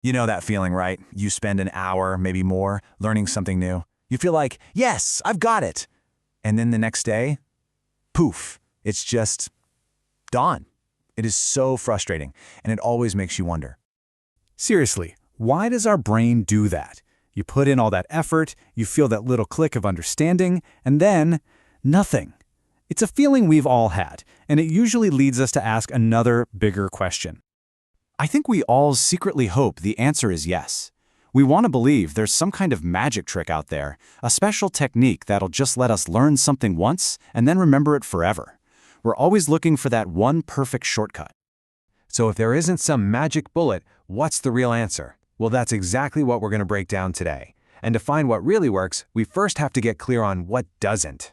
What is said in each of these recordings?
You know that feeling, right? You spend an hour, maybe more, learning something new. You feel like, yes, I've got it. And then the next day, poof, it's just gone. It is so frustrating, and it always makes you wonder. Seriously, why does our brain do that? You put in all that effort, you feel that little click of understanding, and then nothing. It's a feeling we've all had, and it usually leads us to ask another, bigger question. I think we all secretly hope the answer is yes. We want to believe there's some kind of magic trick out there, a special technique that'll just let us learn something once and then remember it forever. We're always looking for that one perfect shortcut. So if there isn't some magic bullet, what's the real answer? Well, that's exactly what we're going to break down today. And to find what really works, we first have to get clear on what doesn't.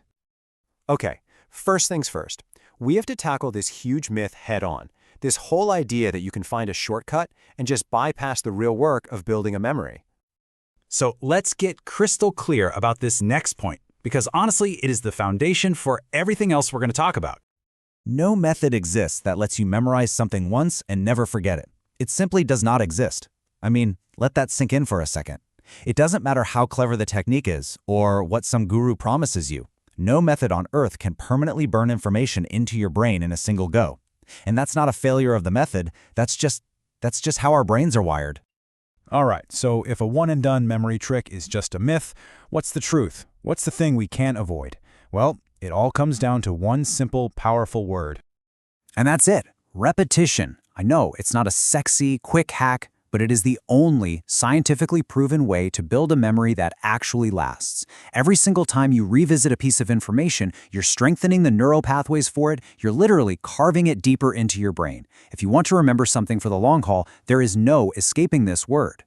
Okay, first things first. We have to tackle this huge myth head-on. This whole idea that you can find a shortcut and just bypass the real work of building a memory. So let's get crystal clear about this next point, because honestly, it is the foundation for everything else we're going to talk about. No method exists that lets you memorize something once and never forget it. It simply does not exist. I mean, let that sink in for a second. It doesn't matter how clever the technique is or what some guru promises you. No method on earth can permanently burn information into your brain in a single go. And that's not a failure of the method, that's just how our brains are wired. All right, so if a one-and-done memory trick is just a myth, what's the truth? What's the thing we can't avoid? Well, it all comes down to one simple, powerful word. And that's it, repetition. I know it's not a sexy, quick hack, but it is the only scientifically proven way to build a memory that actually lasts. Every single time you revisit a piece of information, you're strengthening the neural pathways for it, you're literally carving it deeper into your brain. If you want to remember something for the long haul, there is no escaping this word.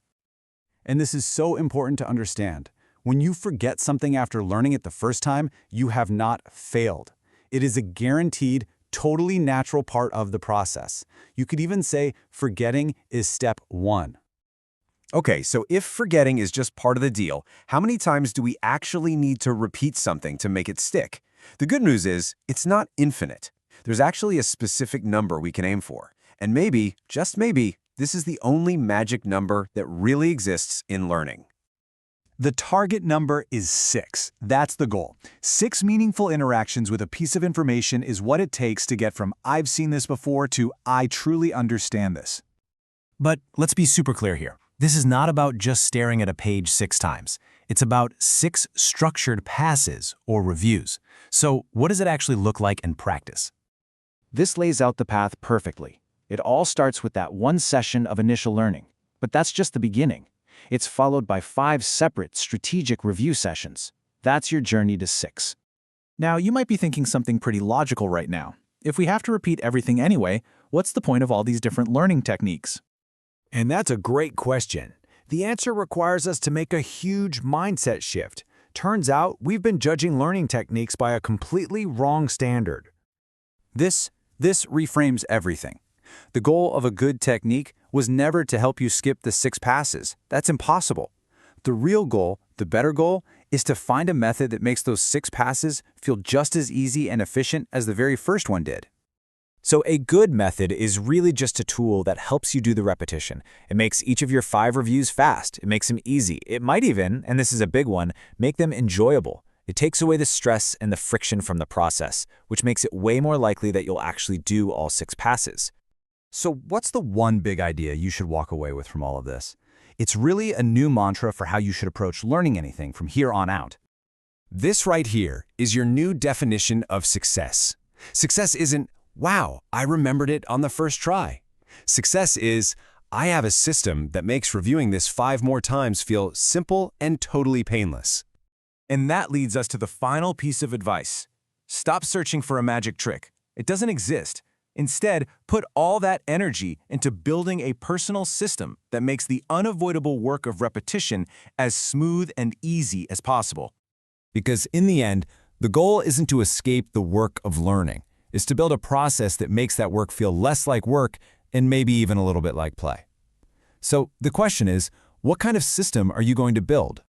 And this is so important to understand. When you forget something after learning it the first time, you have not failed. It is a guaranteed, totally natural part of the process. You could even say forgetting is step one. Okay, so if forgetting is just part of the deal, how many times do we actually need to repeat something to make it stick? The good news is, it's not infinite. There's actually a specific number we can aim for. And maybe, just maybe, this is the only magic number that really exists in learning. The target number is 6. That's the goal. 6 meaningful interactions with a piece of information is what it takes to get from "I've seen this before" to "I truly understand this." But let's be super clear here. This is not about just staring at a page 6 times. It's about 6 structured passes or reviews. So what does it actually look like in practice? This lays out the path perfectly. It all starts with that one session of initial learning. But that's just the beginning. It's followed by 5 separate strategic review sessions. That's your journey to 6. Now, you might be thinking something pretty logical right now. If we have to repeat everything anyway, what's the point of all these different learning techniques? And that's a great question. The answer requires us to make a huge mindset shift. Turns out we've been judging learning techniques by a completely wrong standard. This reframes everything. The goal of a good technique was never to help you skip the 6 passes. That's impossible. The real goal, the better goal, is to find a method that makes those 6 passes feel just as easy and efficient as the very first one did. So a good method is really just a tool that helps you do the repetition. It makes each of your 5 reviews fast. It makes them easy. It might even, and this is a big one, make them enjoyable. It takes away the stress and the friction from the process, which makes it way more likely that you'll actually do all 6 passes. So what's the one big idea you should walk away with from all of this? It's really a new mantra for how you should approach learning anything from here on out. This right here is your new definition of success. Success isn't, wow, I remembered it on the first try. Success is, I have a system that makes reviewing this 5 more times feel simple and totally painless. And that leads us to the final piece of advice. Stop searching for a magic trick. It doesn't exist. Instead, put all that energy into building a personal system that makes the unavoidable work of repetition as smooth and easy as possible. Because in the end, the goal isn't to escape the work of learning. It's to build a process that makes that work feel less like work and maybe even a little bit like play. So the question is, what kind of system are you going to build?